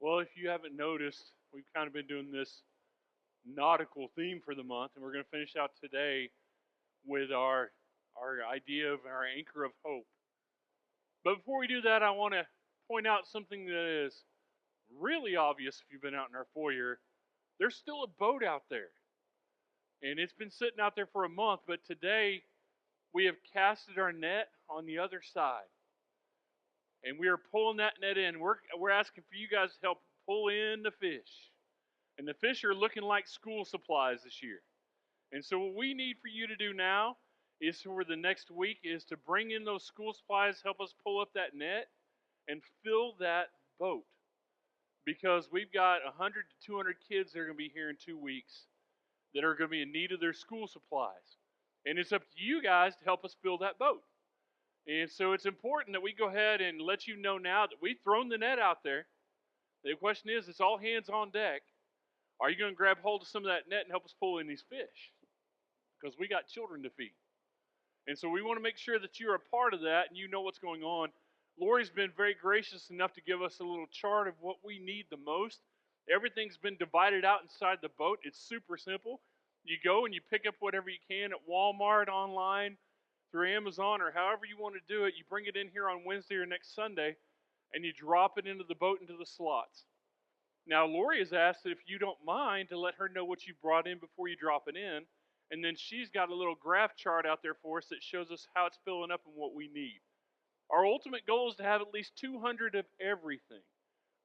Well, if you haven't noticed, we've kind of been doing this nautical theme for the month, and we're going to finish out today with our idea of our anchor of hope. But before we do that, I want to point out something that is really obvious if you've been out in our foyer. There's still a boat out there, and it's been sitting out there for a month, but today we have casted our net on the other side. And we are pulling that net in. We're asking for you guys to help pull in the fish. And the fish are looking like school supplies this year. And so what we need for you to do now is for the next week is to bring in those school supplies, help us pull up that net, and fill that boat. Because we've got 100 to 200 kids that are going to be here in 2 weeks that are going to be in need of their school supplies. And it's up to you guys to help us fill that boat. And so it's important that we go ahead and let you know now that we've thrown the net out there. The question is, it's all hands on deck. Are you going to grab hold of some of that net and help us pull in these fish? Because we got children to feed. And so we want to make sure that you're a part of that and you know what's going on. Lori's been very gracious enough to give us a little chart of what we need the most. Everything's been divided out inside the boat. It's super simple. You go and you pick up whatever you can at Walmart, online, through Amazon, or however you want to do it. You bring it in here on Wednesday or next Sunday, and you drop it into the boat, into the slots. Now, Lori has asked that if you don't mind to let her know what you brought in before you drop it in, and then she's got a little graph chart out there for us that shows us how it's filling up and what we need. Our ultimate goal is to have at least 200 of everything.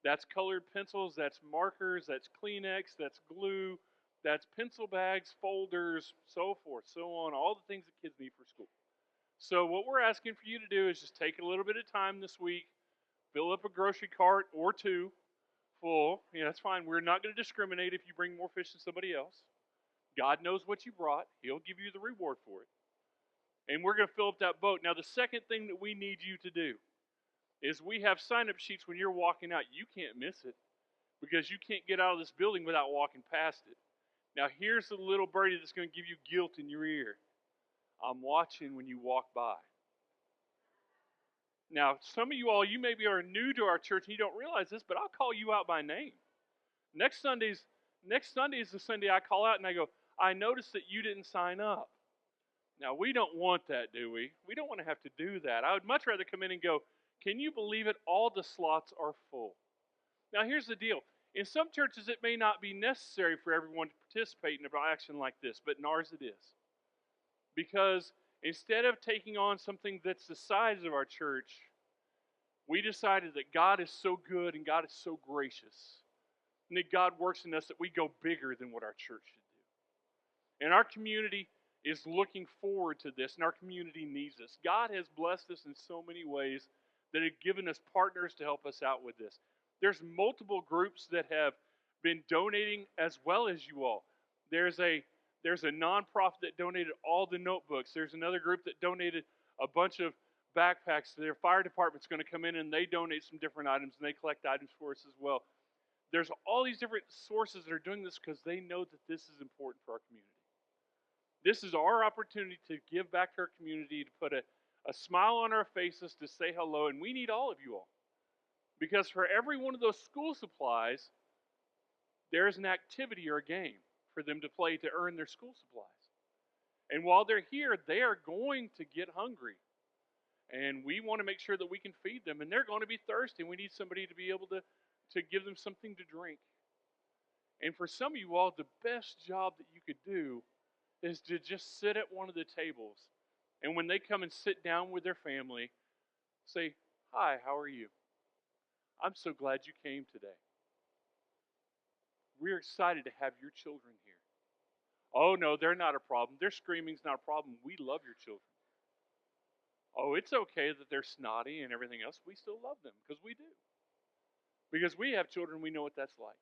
That's colored pencils, that's markers, that's Kleenex, that's glue, that's pencil bags, folders, so forth, so on, all the things that kids need for school. So what we're asking for you to do is just take a little bit of time this week, fill up a grocery cart or two full. Yeah, that's fine. We're not going to discriminate if you bring more fish than somebody else. God knows what you brought. He'll give you the reward for it. And we're going to fill up that boat. Now, the second thing that we need you to do is we have sign-up sheets when you're walking out. You can't miss it because you can't get out of this building without walking past it. Now, here's the little birdie that's going to give you guilt in your ear. I'm watching when you walk by. Now, some of you all, you maybe are new to our church and you don't realize this, but I'll call you out by name. Next Sunday is the Sunday I call out and I go, I noticed that you didn't sign up. Now, we don't want that, do we? We don't want to have to do that. I would much rather come in and go, can you believe it? All the slots are full. Now, here's the deal. In some churches, it may not be necessary for everyone to participate in an action like this, but in ours it is. Because instead of taking on something that's the size of our church, we decided that God is so good and God is so gracious, and that God works in us that we go bigger than what our church should do. And our community is looking forward to this, and our community needs us. God has blessed us in so many ways that have given us partners to help us out with this. There's multiple groups that have been donating as well as you all. There's a nonprofit that donated all the notebooks. There's another group that donated a bunch of backpacks. Their fire department's going to come in and they donate some different items and they collect items for us as well. There's all these different sources that are doing this because they know that this is important for our community. This is our opportunity to give back to our community, to put a smile on our faces, to say hello, and we need all of you all. Because for every one of those school supplies, there's an activity or a game for them to play to earn their school supplies. And while they're here, they are going to get hungry. And we want to make sure that we can feed them. And they're going to be thirsty. And we need somebody to be able to give them something to drink. And for some of you all, the best job that you could do is to just sit at one of the tables. And when they come and sit down with their family, say, hi, how are you? I'm so glad you came today. We're excited to have your children here. Oh, no, they're not a problem. Their screaming's not a problem. We love your children. Oh, it's okay that they're snotty and everything else. We still love them because we do. Because we have children, we know what that's like.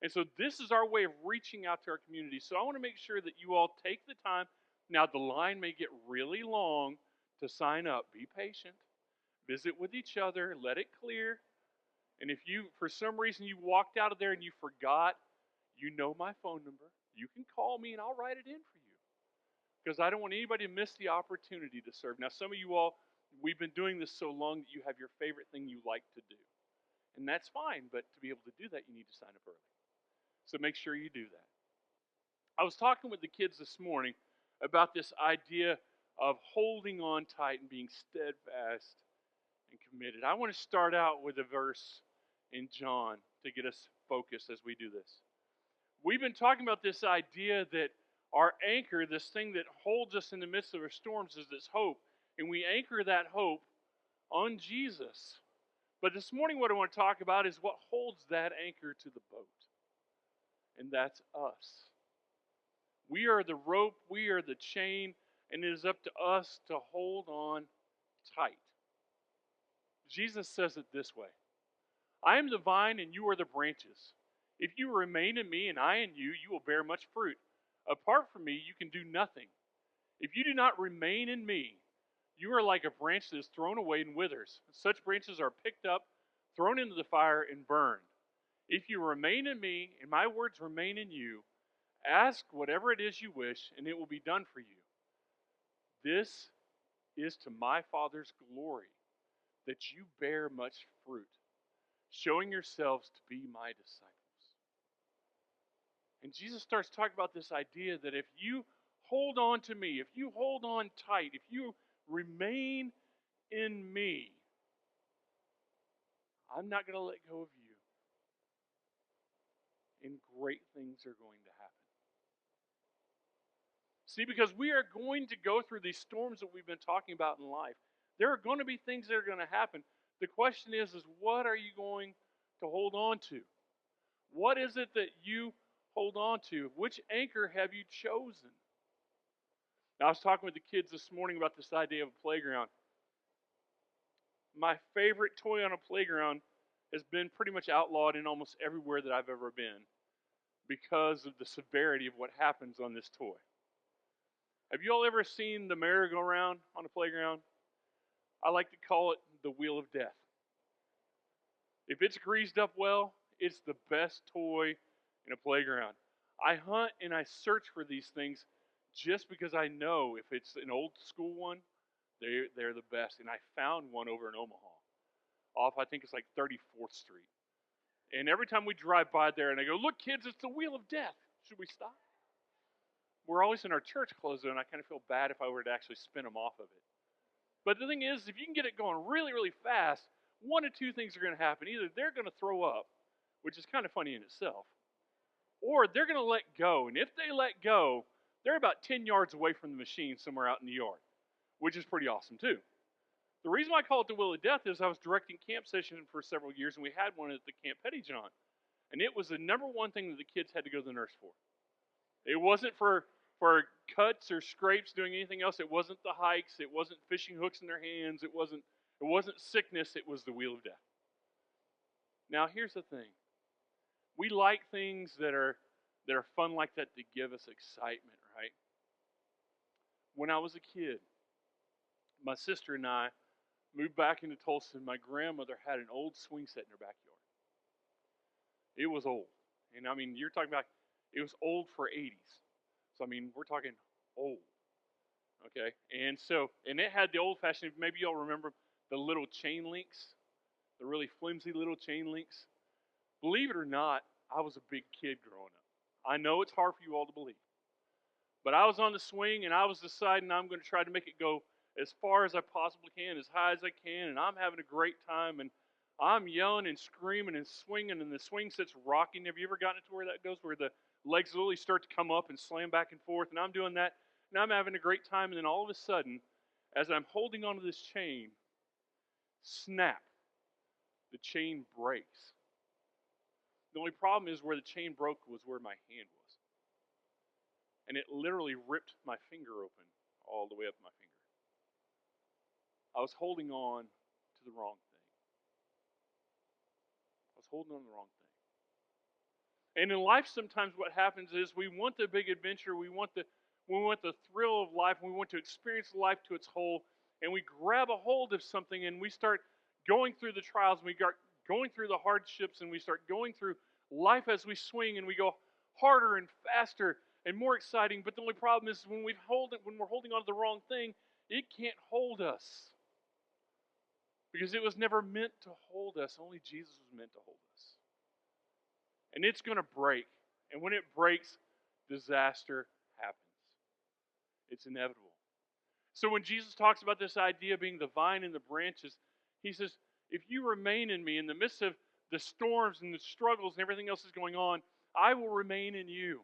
And so this is our way of reaching out to our community. So I want to make sure that you all take the time. Now, the line may get really long to sign up. Be patient. Visit with each other. Let it clear. And if you, for some reason, you walked out of there and you forgot, you know my phone number. You can call me and I'll write it in for you. Because I don't want anybody to miss the opportunity to serve. Now, some of you all, we've been doing this so long that you have your favorite thing you like to do. And that's fine, but to be able to do that, you need to sign up early. So make sure you do that. I was talking with the kids this morning about this idea of holding on tight and being steadfast and committed. I want to start out with a verse in John to get us focused as we do this. We've been talking about this idea that our anchor, this thing that holds us in the midst of our storms, is this hope. And we anchor that hope on Jesus. But this morning, what I want to talk about is what holds that anchor to the boat. And that's us. We are the rope, we are the chain, and it is up to us to hold on tight. Jesus says it this way: I am the vine and you are the branches. If you remain in me and I in you, you will bear much fruit. Apart from me, you can do nothing. If you do not remain in me, you are like a branch that is thrown away and withers. Such branches are picked up, thrown into the fire, and burned. If you remain in me and my words remain in you, ask whatever it is you wish, and it will be done for you. This is to my Father's glory, that you bear much fruit, showing yourselves to be my disciples. And Jesus starts talking about this idea that if you hold on to me, if you hold on tight, if you remain in me, I'm not going to let go of you. And great things are going to happen. See, because we are going to go through these storms that we've been talking about in life. There are going to be things that are going to happen. The question is what are you going to hold on to? What is it that you hold on to? Which anchor have you chosen? Now, I was talking with the kids this morning about this idea of a playground. My favorite toy on a playground has been pretty much outlawed in almost everywhere that I've ever been because of the severity of what happens on this toy. Have you all ever seen the merry-go-round on a playground? I like to call it the wheel of death. If it's greased up well, it's the best toy in a playground. I hunt and I search for these things just because I know if it's an old school one, they're the best. And I found one over in Omaha, off I think it's like 34th Street. And every time we drive by there and I go, look kids, it's the wheel of death. Should we stop? We're always in our church clothes though, and I kind of feel bad if I were to actually spin them off of it. But the thing is, if you can get it going really, really fast, one of two things are going to happen. Either they're going to throw up, which is kind of funny in itself, or they're going to let go. And if they let go, they're about 10 yards away from the machine somewhere out in the yard, which is pretty awesome too. The reason why I call it the Wheel of Death is I was directing camp session for several years, and we had one at the Camp Pettyjohn. And it was the number one thing that the kids had to go to the nurse for. It wasn't for cuts or scrapes, doing anything else. It wasn't the hikes. It wasn't fishing hooks in their hands. It wasn't sickness. It was the wheel of death. Now, here's the thing. We like things that are fun like that to give us excitement, right? When I was a kid, my sister and I moved back into Tulsa, and my grandmother had an old swing set in her backyard. It was old. And I mean, you're talking about, it was old for 80s. So, I mean, we're talking old. Okay? And it had the old-fashioned, maybe y'all remember the little chain links, the really flimsy little chain links. Believe it or not, I was a big kid growing up. I know it's hard for you all to believe. But I was on the swing, and I was deciding I'm going to try to make it go as far as I possibly can, as high as I can, and I'm having a great time, and I'm yelling and screaming and swinging, and the swing set's rocking. Have you ever gotten it to where that goes, where the legs literally start to come up and slam back and forth, and I'm doing that, and I'm having a great time, and then all of a sudden, as I'm holding onto this chain, snap, the chain breaks. The only problem is where the chain broke was where my hand was. And it literally ripped my finger open all the way up my finger. I was holding on to the wrong thing. I was holding on to the wrong thing. And in life, sometimes what happens is we want the big adventure, we want the thrill of life, we want to experience life to its whole, and we grab a hold of something and we start going through the trials, and we start going through the hardships, and we start going through life as we swing, and we go harder and faster and more exciting. But the only problem is when we're holding on to the wrong thing, it can't hold us. Because it was never meant to hold us. Only Jesus was meant to hold us. And it's going to break. And when it breaks, disaster happens. It's inevitable. So when Jesus talks about this idea of being the vine and the branches, he says, if you remain in me in the midst of the storms and the struggles and everything else is going on, I will remain in you.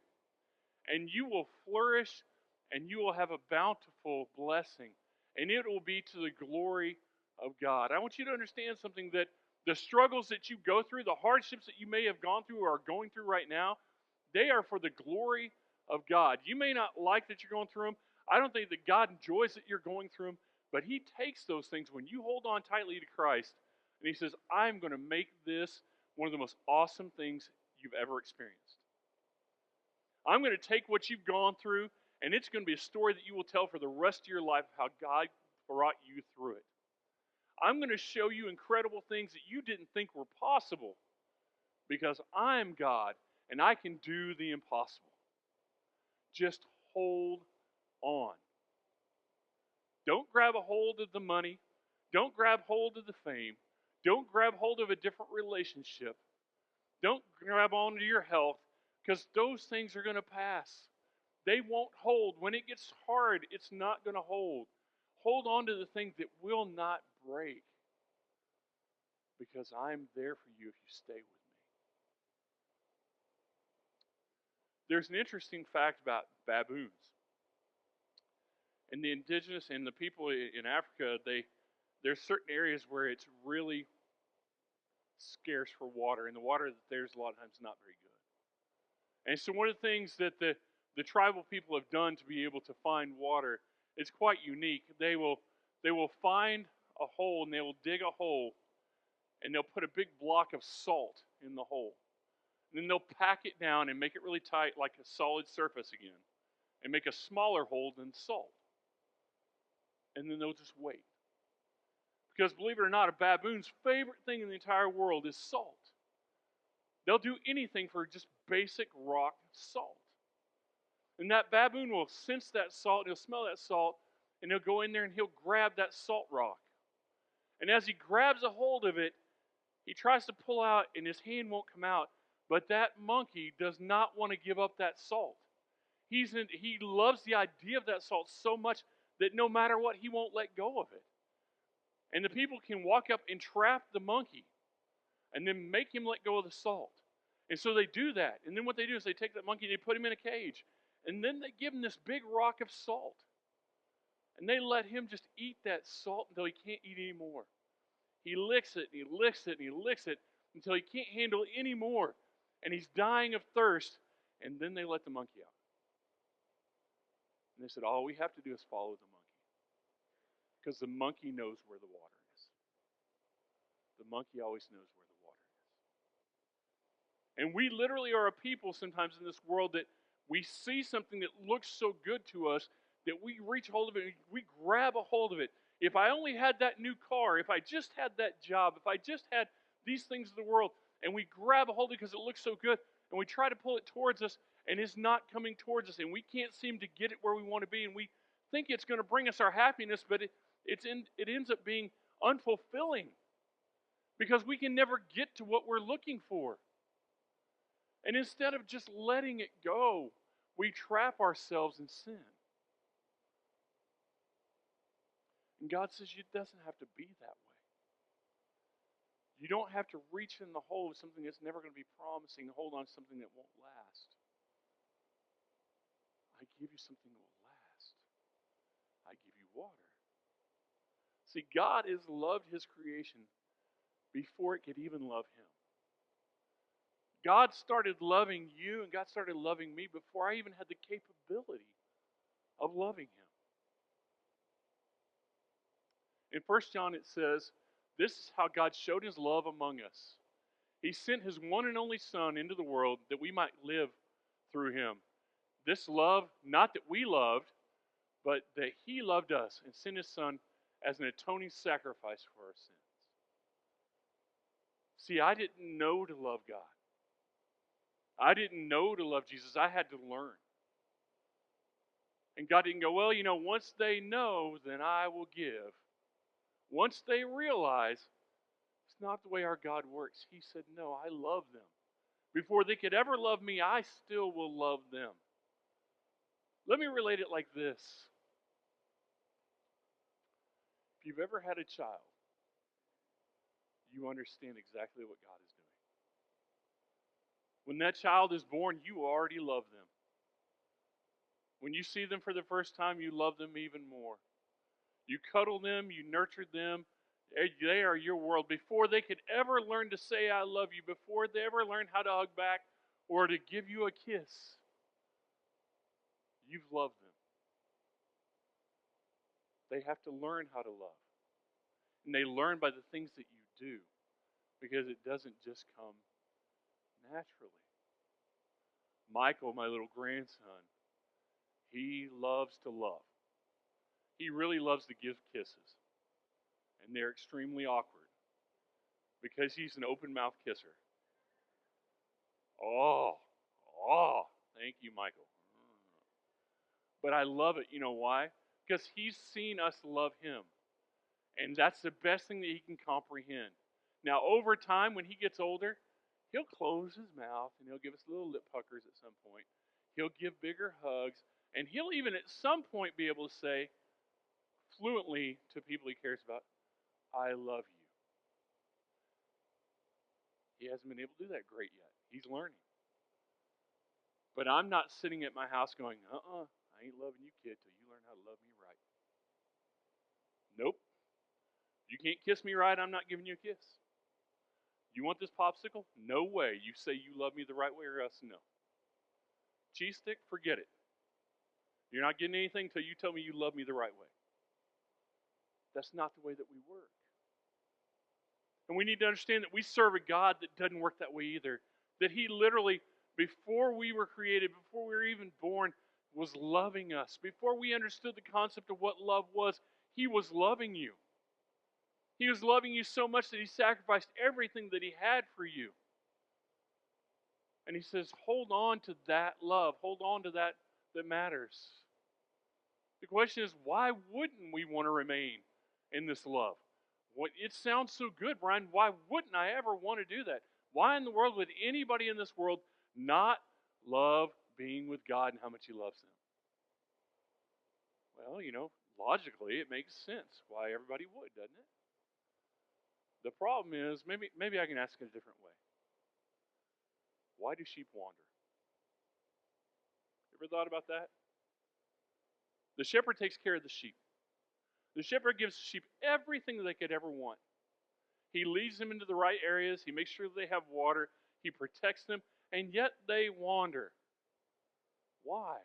And you will flourish and you will have a bountiful blessing. And it will be to the glory of God. I want you to understand something, that the struggles that you go through, the hardships that you may have gone through or are going through right now, they are for the glory of God. You may not like that you're going through them. I don't think that God enjoys that you're going through them, but He takes those things when you hold on tightly to Christ, and He says, I'm going to make this one of the most awesome things you've ever experienced. I'm going to take what you've gone through, and it's going to be a story that you will tell for the rest of your life of how God brought you through it. I'm going to show you incredible things that you didn't think were possible, because I'm God and I can do the impossible. Just hold on. Don't grab a hold of the money. Don't grab hold of the fame. Don't grab hold of a different relationship. Don't grab onto your health, because those things are going to pass. They won't hold. When it gets hard, it's not going to hold. Hold on to the things that will not break, because I'm there for you if you stay with me. There's an interesting fact about baboons. And the indigenous and the people in Africa, there's certain areas where it's really scarce for water, and the water that there's a lot of times not very good. And so one of the things that the tribal people have done to be able to find water is quite unique. They will find a hole, and they will dig a hole, and they'll put a big block of salt in the hole. And then they'll pack it down and make it really tight, like a solid surface again, and make a smaller hole than salt. And then they'll just wait. Because believe it or not, a baboon's favorite thing in the entire world is salt. They'll do anything for just basic rock salt. And that baboon will sense that salt, he'll smell that salt, and he'll go in there and he'll grab that salt rock. And as he grabs a hold of it, he tries to pull out and his hand won't come out. But that monkey does not want to give up that salt. He loves the idea of that salt so much that no matter what, he won't let go of it. And the people can walk up and trap the monkey and then make him let go of the salt. And so they do that. And then what they do is they take that monkey and they put him in a cage. And then they give him this big rock of salt. And they let him just eat that salt until he can't eat anymore. He licks it, and he licks it, and he licks it until he can't handle it anymore. And he's dying of thirst. And then they let the monkey out. And they said, all we have to do is follow the monkey. Because the monkey knows where the water is. The monkey always knows where the water is. And we literally are a people sometimes in this world that we see something that looks so good to us that we reach hold of it, and we grab a hold of it. If I only had that new car, if I just had that job, if I just had these things of the world, and we grab a hold of it because it looks so good, and we try to pull it towards us, and it's not coming towards us, and we can't seem to get it where we want to be, and we think it's going to bring us our happiness, but it ends up being unfulfilling because we can never get to what we're looking for. And instead of just letting it go, we trap ourselves in sin. And God says it doesn't have to be that way. You don't have to reach in the hole of something that's never going to be promising and hold on to something that won't last. I give you something that will last. I give you water. See, God has loved His creation before it could even love Him. God started loving you and God started loving me before I even had the capability of loving Him. In 1 John it says, this is how God showed His love among us. He sent His one and only Son into the world that we might live through Him. This love, not that we loved, but that He loved us and sent His Son as an atoning sacrifice for our sins. See, I didn't know to love God. I didn't know to love Jesus. I had to learn. And God didn't go, well, once they know, then I will give. Once they realize it's not the way our God works, he said, no, I love them. Before they could ever love me, I still will love them. Let me relate it like this. If you've ever had a child, you understand exactly what God is doing. When that child is born, you already love them. When you see them for the first time, you love them even more. You cuddle them, you nurture them. They are your world. Before they could ever learn to say, I love you, before they ever learn how to hug back or to give you a kiss, you've loved them. They have to learn how to love. And they learn by the things that you do, because it doesn't just come naturally. Michael, my little grandson, he loves to love. He really loves to give kisses. And they're extremely awkward because he's an open mouth kisser. Oh, thank you, Michael. But I love it. You know why? Because he's seen us love him. And that's the best thing that he can comprehend. Now, over time, when he gets older, he'll close his mouth and he'll give us little lip puckers at some point. He'll give bigger hugs. And he'll even at some point be able to say fluently to people he cares about, I love you. He hasn't been able to do that great yet. He's learning. But I'm not sitting at my house going, I ain't loving you, kid, till you learn how to love me right. Nope. You can't kiss me right, I'm not giving you a kiss. You want this popsicle? No way. You say you love me the right way or else no. Cheese stick? Forget it. You're not getting anything until you tell me you love me the right way. That's not the way that we work. And we need to understand that we serve a God that doesn't work that way either. That he literally, before we were created, before we were even born, was loving us. Before we understood the concept of what love was, he was loving you. He was loving you so much that he sacrificed everything that he had for you. And he says, hold on to that love. Hold on to that matters. The question is, why wouldn't we want to remain in this love? It sounds so good, Brian. Why wouldn't I ever want to do that? Why in the world would anybody in this world not love being with God and how much he loves him? Well, logically it makes sense why everybody would, doesn't it? The problem is, maybe I can ask it a different way. Why do sheep wander? Ever thought about that? The shepherd takes care of the sheep. The shepherd gives the sheep everything that they could ever want. He leads them into the right areas. He makes sure they have water. He protects them. And yet they wander. Why?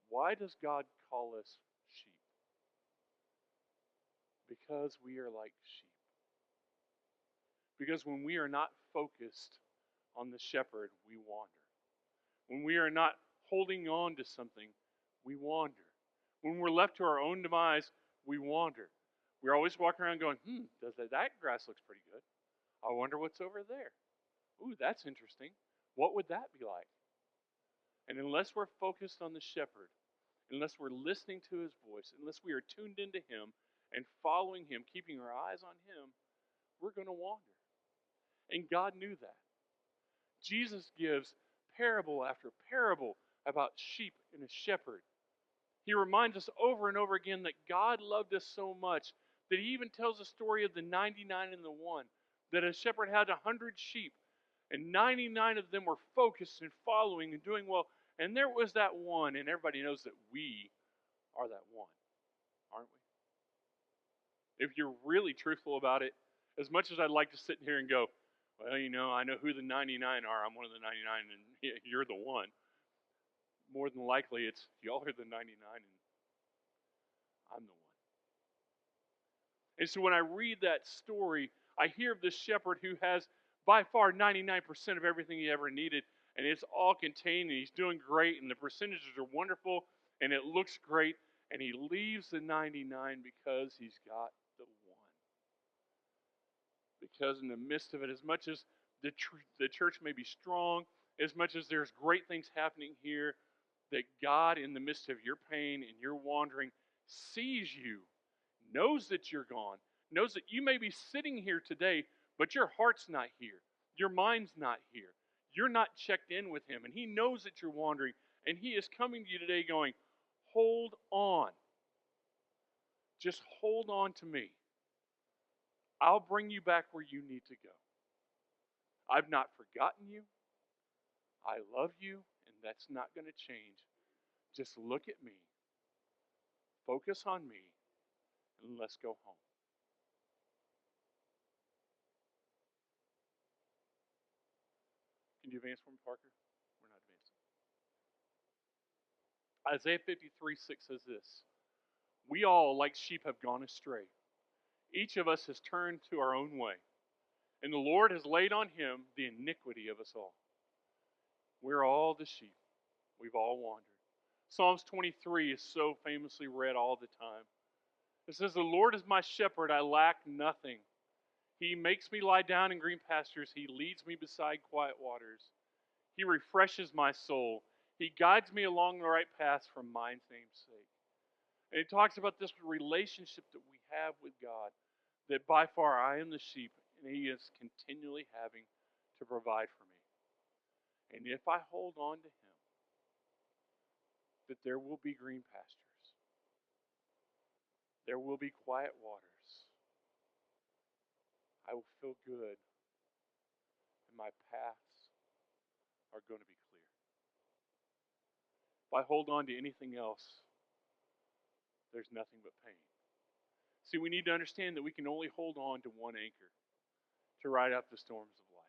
Why does God call us sheep? Because we are like sheep. Because when we are not focused on the shepherd, we wander. When we are not holding on to something, we wander. When we're left to our own demise, we wander. We're always walking around going, that grass looks pretty good. I wonder what's over there. Ooh, that's interesting. What would that be like? And unless we're focused on the shepherd, unless we're listening to his voice, unless we are tuned into him and following him, keeping our eyes on him, we're going to wander. And God knew that. Jesus gives parable after parable about sheep and a shepherd. He reminds us over and over again that God loved us so much that he even tells the story of the 99 and the one, that a shepherd had 100 sheep, and 99 of them were focused and following and doing well, and there was that one, and everybody knows that we are that one, aren't we? If you're really truthful about it, as much as I'd like to sit here and go, well, I know who the 99 are, I'm one of the 99, and you're the one. More than likely, it's y'all are the 99, and I'm the one. And so when I read that story, I hear of this shepherd who has by far 99% of everything he ever needed, and it's all contained, and he's doing great, and the percentages are wonderful, and it looks great, and he leaves the 99 because he's got the one. Because in the midst of it, as much as the church may be strong, as much as there's great things happening here, that God, in the midst of your pain and your wandering, sees you knows that you're gone, knows that you may be sitting here today, but your heart's not here. Your mind's not here. You're not checked in with him, and he knows that you're wandering, and he is coming to you today going, hold on. Just hold on to me. I'll bring you back where you need to go. I've not forgotten you. I love you, and that's not going to change. Just look at me. Focus on me, and let's go home. Can you advance for me, Parker? We're not advancing. Isaiah 53:6 says this: We all, like sheep, have gone astray. Each of us has turned to our own way, and the Lord has laid on him the iniquity of us all. We're all the sheep. We've all wandered. Psalms 23 is so famously read all the time. It says, The Lord is my shepherd, I lack nothing. He makes me lie down in green pastures. He leads me beside quiet waters. He refreshes my soul. He guides me along the right paths for my name's sake. And it talks about this relationship that we have with God, that by far I am the sheep, and he is continually having to provide for me. And if I hold on to him, that there will be green pastures. There will be quiet waters. I will feel good, and my paths are going to be clear. If I hold on to anything else, there's nothing but pain. See, we need to understand that we can only hold on to one anchor to ride out the storms of life.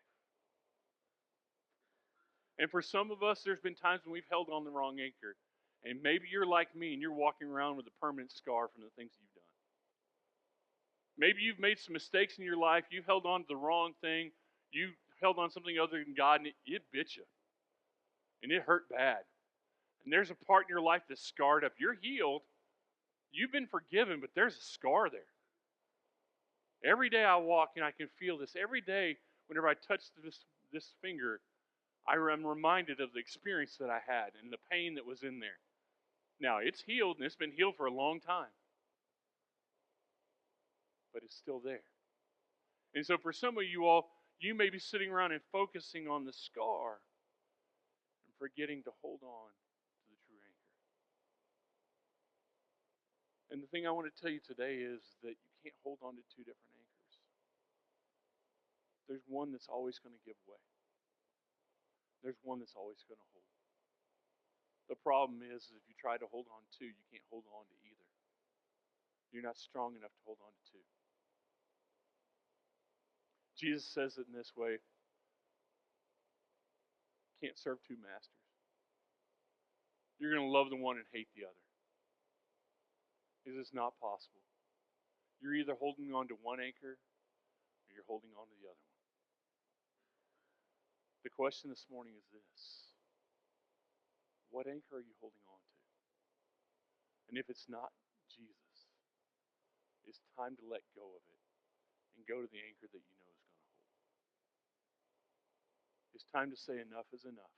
And for some of us, there's been times when we've held on the wrong anchor. And maybe you're like me and you're walking around with a permanent scar from the things you've done. Maybe you've made some mistakes in your life. You held on to the wrong thing. You held on to something other than God, and it bit you. And it hurt bad. And there's a part in your life that's scarred up. You're healed. You've been forgiven, but there's a scar there. Every day I walk and I can feel this. Every day, whenever I touch this finger, I am reminded of the experience that I had and the pain that was in there. Now, it's healed, and it's been healed for a long time. But it's still there. And so for some of you all, you may be sitting around and focusing on the scar and forgetting to hold on to the true anchor. And the thing I want to tell you today is that you can't hold on to two different anchors. There's one that's always going to give way. There's one that's always going to hold. The problem is if you try to hold on to, you can't hold on to either. You're not strong enough to hold on to two. Jesus says it in this way: can't serve two masters. You're going to love the one and hate the other. It is not possible. You're either holding on to one anchor or you're holding on to the other one. The question this morning is this: what anchor are you holding on to? And if it's not Jesus, it's time to let go of it and go to the anchor that you know is going to hold. It's time to say enough is enough.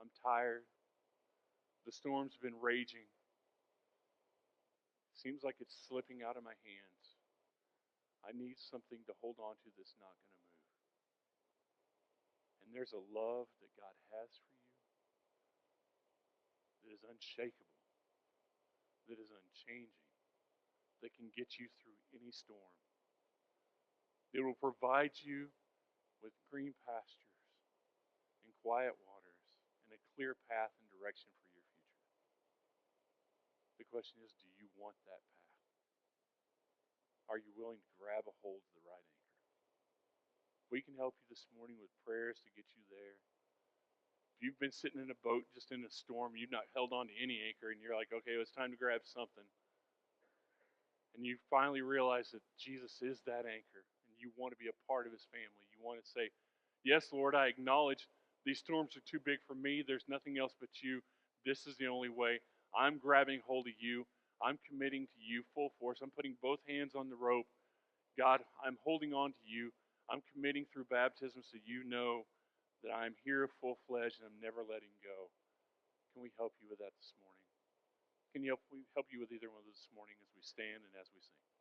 I'm tired. The storm's been raging. It seems like it's slipping out of my hands. I need something to hold on to that's not going to move. And there's a love that God has for you that is unshakable, that is unchanging, that can get you through any storm. It will provide you with green pastures and quiet waters and a clear path and direction for your future. The question is, do you want that path? Are you willing to grab a hold of the right anchor? We can help you this morning with prayers to get you there. If you've been sitting in a boat just in a storm, you've not held on to any anchor, and you're like, okay, well, it's time to grab something. And you finally realize that Jesus is that anchor, and you want to be a part of his family. You want to say, yes, Lord, I acknowledge these storms are too big for me. There's nothing else but you. This is the only way. I'm grabbing hold of you. I'm committing to you full force. I'm putting both hands on the rope. God, I'm holding on to you. I'm committing through baptism so you know that I'm here full-fledged and I'm never letting go. Can we help you with that this morning? Can you help you with either one of those this morning as we stand and as we sing?